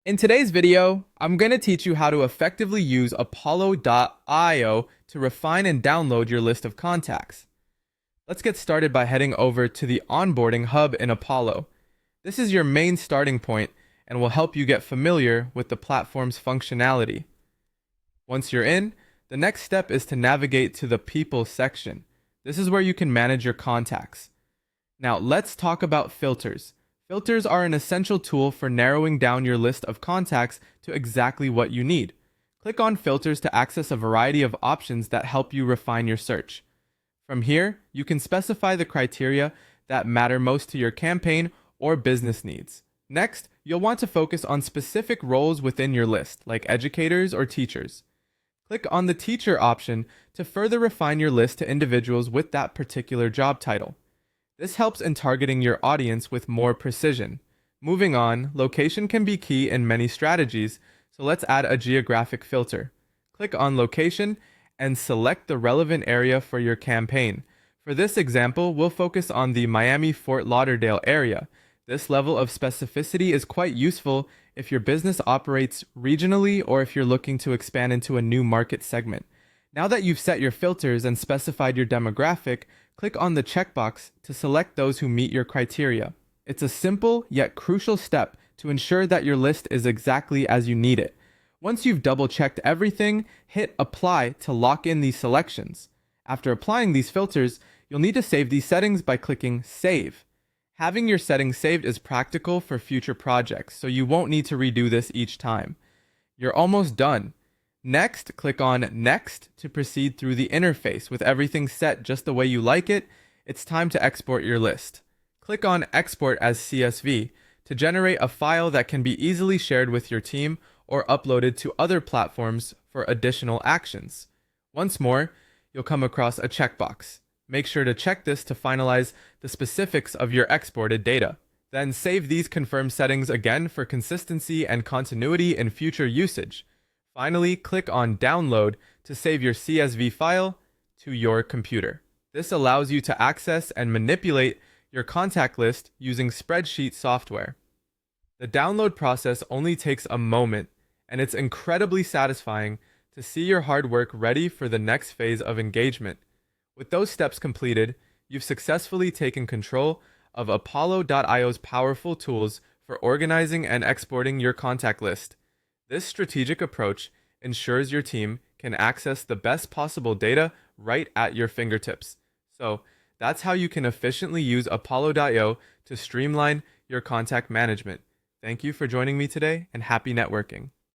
In today's video, I'm going to teach you how to effectively use Apollo.io to refine and download your list of contacts. Let's get started by heading over to the onboarding hub in Apollo. This is your main starting point and will help you get familiar with the platform's functionality. Once you're in, the next step is to navigate to the People section. This is where you can manage your contacts. Now, let's talk about filters. Filters are an essential tool for narrowing down your list of contacts to exactly what you need. Click on Filters to access a variety of options that help you refine your search. From here, you can specify the criteria that matter most to your campaign or business needs. Next, you'll want to focus on specific roles within your list, like educators or teachers. Click on the Teacher option to further refine your list to individuals with that particular job title. This helps in targeting your audience with more precision. Moving on, location can be key in many strategies, so let's add a geographic filter. Click on Location and select the relevant area for your campaign. For this example, we'll focus on the Miami-Fort Lauderdale area. This level of specificity is quite useful if your business operates regionally or if you're looking to expand into a new market segment. Now that you've set your filters and specified your demographic, click on the checkbox to select those who meet your criteria. It's a simple yet crucial step to ensure that your list is exactly as you need it. Once you've double-checked everything, hit Apply to lock in these selections. After applying these filters, you'll need to save these settings by clicking Save. Having your settings saved is practical for future projects, so you won't need to redo this each time. You're almost done. Next, click on Next to proceed through the interface. With everything set just the way you like it, it's time to export your list. Click on Export as CSV to generate a file that can be easily shared with your team or uploaded to other platforms for additional actions. Once more, you'll come across a checkbox. Make sure to check this to finalize the specifics of your exported data. Then save these confirmed settings again for consistency and continuity in future usage. Finally, click on Download to save your CSV file to your computer. This allows you to access and manipulate your contact list using spreadsheet software. The download process only takes a moment, and it's incredibly satisfying to see your hard work ready for the next phase of engagement. With those steps completed, you've successfully taken control of Apollo.io's powerful tools for organizing and exporting your contact list. This strategic approach ensures your team can access the best possible data right at your fingertips. So, that's how you can efficiently use Apollo.io to streamline your contact management. Thank you for joining me today, and happy networking.